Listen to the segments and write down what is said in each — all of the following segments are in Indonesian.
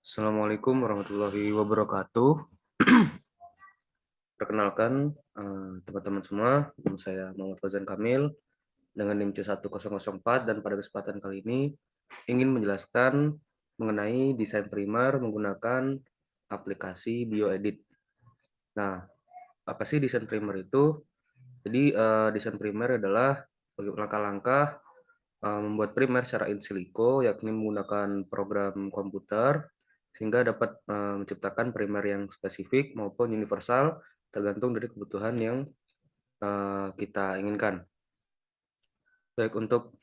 Assalamualaikum warahmatullahi wabarakatuh. Perkenalkan teman-teman semua, nama saya Muhammad Fauzan Kamil dengan NIM C1004 dan pada kesempatan kali ini ingin menjelaskan mengenai desain primer menggunakan aplikasi BioEdit. Nah, apa sih desain primer itu? Jadi desain primer adalah langkah-langkah membuat primer secara in silico, yakni menggunakan program komputer sehingga dapat menciptakan primer yang spesifik maupun universal tergantung dari kebutuhan yang kita inginkan. Baik, untuk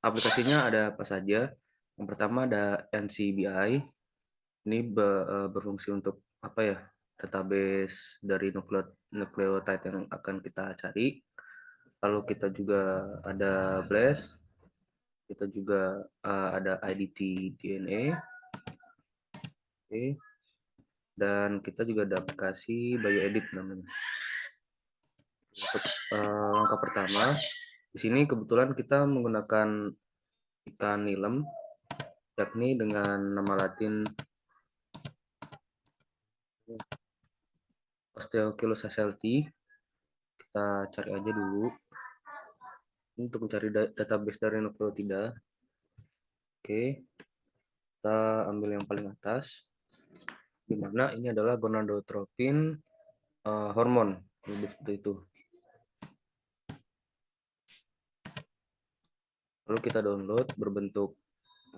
aplikasinya ada apa saja? Yang pertama ada NCBI. Ini berfungsi untuk apa ya? Database dari nukleotide yang akan kita cari. Lalu kita juga ada BLAST, kita juga ada IDT DNA, oke. Dan kita juga ada aplikasi BioEdit namanya. Untuk langkah pertama, di sini kebetulan kita menggunakan ikan nilem, yakni dengan nama latin Osteochilus shelti. Kita cari aja dulu untuk mencari database dari nukleotida. Oke, kita ambil yang paling atas, di mana ini adalah gonadotropin hormon, lebih seperti itu. Lalu kita download berbentuk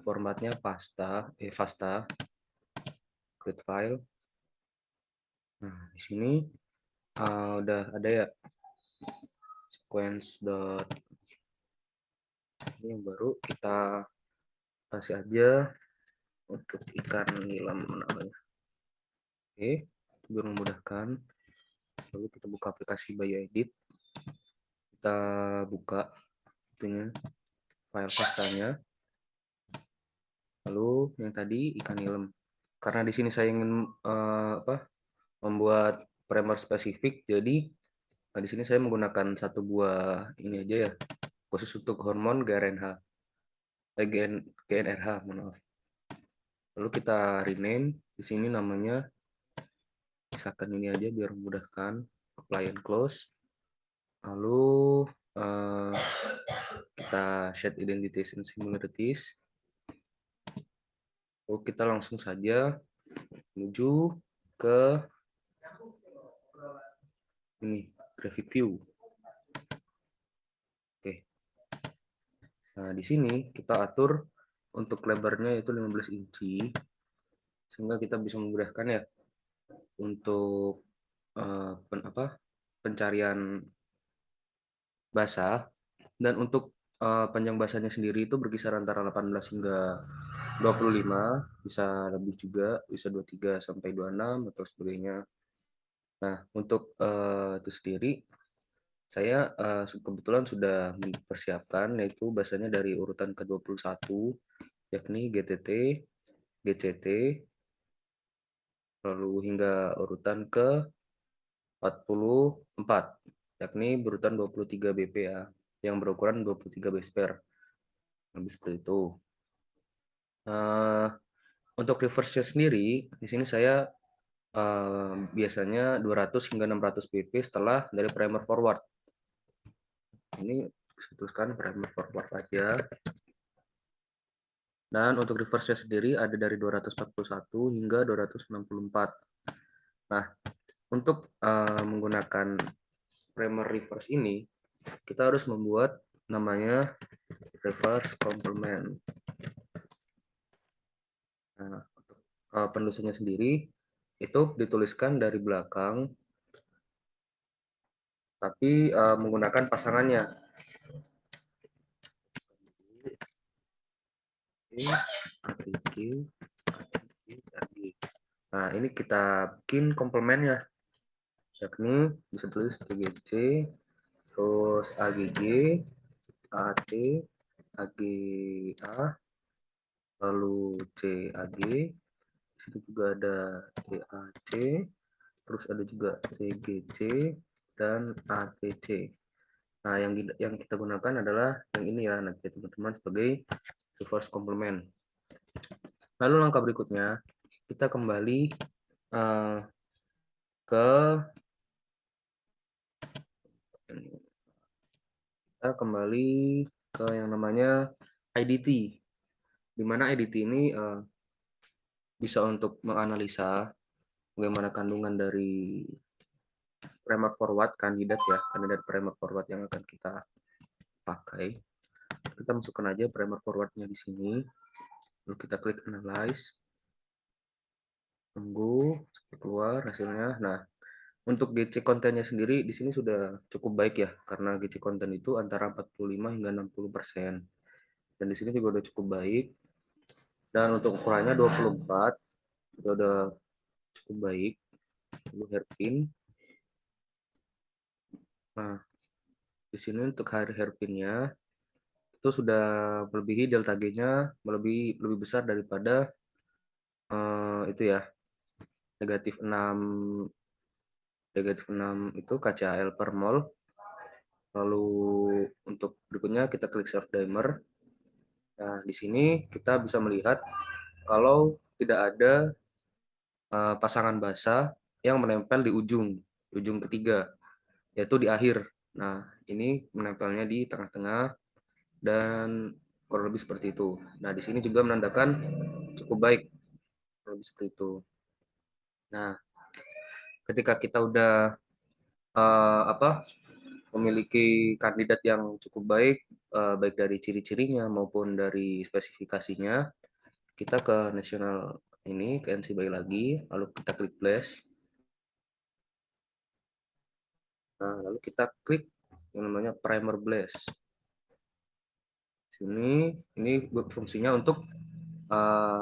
formatnya FASTA, create file. Nah, di sini udah ada ya sequence dot, ini yang baru kita kasih aja untuk ikan nilam namanya. Oke, biar memudahkan. Lalu kita buka aplikasi BioEdit, kita buka itunya, file pastanya. Lalu yang tadi ikan nilem. Karena di sini saya ingin membuat primer spesifik, jadi di sini saya menggunakan satu buah ini aja ya, khusus untuk hormon GNRH, maaf. Lalu kita rename, di sini namanya misalkan ini aja biar memudahkan, apply and close. Lalu kita set identities and similarities. Lalu kita langsung saja menuju ke ini graphic view. Oke. Nah, di sini kita atur untuk lebarnya itu 15 inci sehingga kita bisa memudahkan ya untuk pencarian basah, dan untuk panjang basahnya sendiri itu berkisar antara 18 hingga 25, bisa lebih juga, bisa 23 sampai 26 atau sebagainya. Nah, untuk itu sendiri saya kebetulan sudah mempersiapkan, yaitu basahnya dari urutan ke-21, yakni GTT, GCT, lalu hingga urutan ke-44, yakni berurutan 23 BPA yang berukuran 23 base pair. Lebih seperti itu. Untuk reverse-nya sendiri, di sini saya biasanya 200 hingga 600 pp setelah dari primer forward. Ini saya tuliskan primer forward aja. Dan untuk reverse-nya sendiri ada dari 241 hingga 264. Nah, untuk menggunakan primer reverse ini, kita harus membuat namanya reverse complement. Nah, untuk penulisannya sendiri itu dituliskan dari belakang, tapi menggunakan pasangannya. Nah, ini kita bikin komplemennya, yakni bisa tulis TGC, terus AGG, AT, AGA, lalu CAG, situ juga ada CAC, terus ada juga CGC dan ATC. Nah, yang kita gunakan adalah yang ini ya, nanti teman-teman, sebagai reverse complement. Lalu langkah berikutnya, kita kembali eh, ke kita kembali ke yang namanya IDT, di mana IDT ini bisa untuk menganalisa bagaimana kandungan dari primer forward kandidat primer forward yang akan kita pakai. Kita masukkan aja primer forwardnya di sini, lalu kita klik analyze, tunggu keluar hasilnya. Nah, untuk GC kontennya sendiri di sini sudah cukup baik ya, karena GC konten itu antara 45 hingga 60%. Dan di sini juga udah cukup baik. Dan untuk ukurannya 24, juga udah cukup baik. Lalu hairpin. Nah, di sini untuk hairpinnya itu sudah melebihi delta G-nya, lebih besar daripada itu ya, negatif 6 itu KCAL per mol. Lalu untuk berikutnya kita klik save dimer. Nah, di sini kita bisa melihat kalau tidak ada pasangan basah yang menempel di ujung ketiga, yaitu di akhir. Nah, ini menempelnya di tengah-tengah dan kurang lebih seperti itu. Nah, di sini juga menandakan cukup baik, kurang lebih seperti itu. Nah, ketika kita udah memiliki kandidat yang cukup baik, baik dari ciri-cirinya maupun dari spesifikasinya, kita ke national ini, ke NC BY lagi, lalu kita klik blast. Nah, lalu kita klik yang namanya primer blast. Sini, ini fungsinya untuk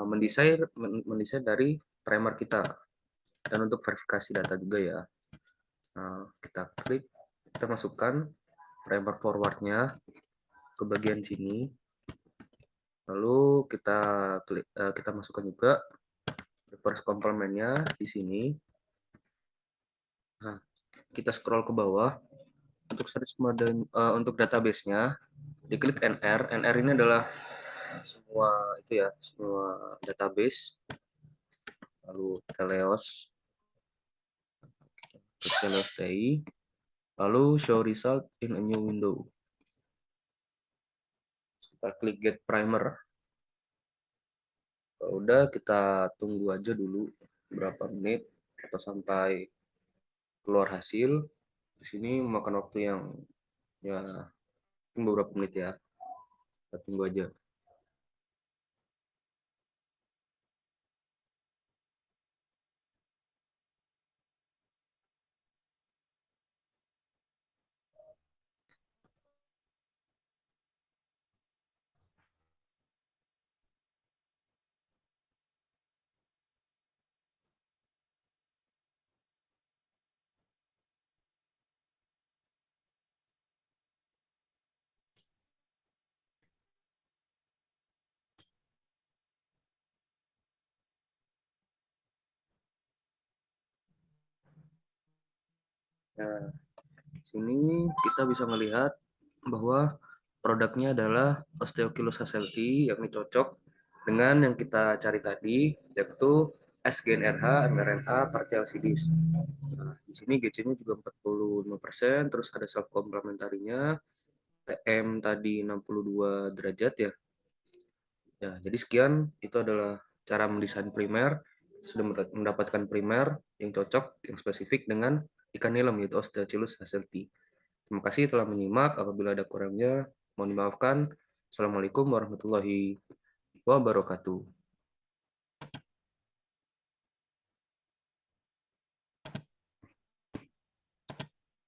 mendesain dari primer kita dan untuk verifikasi data juga ya. Nah, kita klik, kita masukkan primer forwardnya ke bagian sini. Lalu kita masukkan juga reverse complementnya di sini. Nah, kita scroll ke bawah untuk search mode untuk database-nya, diklik NR. NR ini adalah semua database. Lalu Teleos TI, lalu show result in a new window. Kita klik get primer. Kalau udah, kita tunggu aja dulu berapa menit atau sampai keluar hasil. Di sini memakan waktu yang ya beberapa menit ya. Kita tunggu aja. Nah, sini kita bisa melihat bahwa produknya adalah Osteochilus hasselti, yang cocok dengan yang kita cari tadi, yaitu SGNRH, mRNA, partial CDs. Nah, di sini GC-nya juga 45%, terus ada self komplementarinya, TM tadi 62 derajat ya. Ya, jadi sekian itu adalah cara mendesain primer. Sudah mendapatkan primer yang cocok, yang spesifik dengan ikan nilam yaitu Osteochilus hasselti. Terima kasih telah menyimak. Apabila ada kurangnya, mohon dimaafkan. Assalamualaikum warahmatullahi wabarakatuh.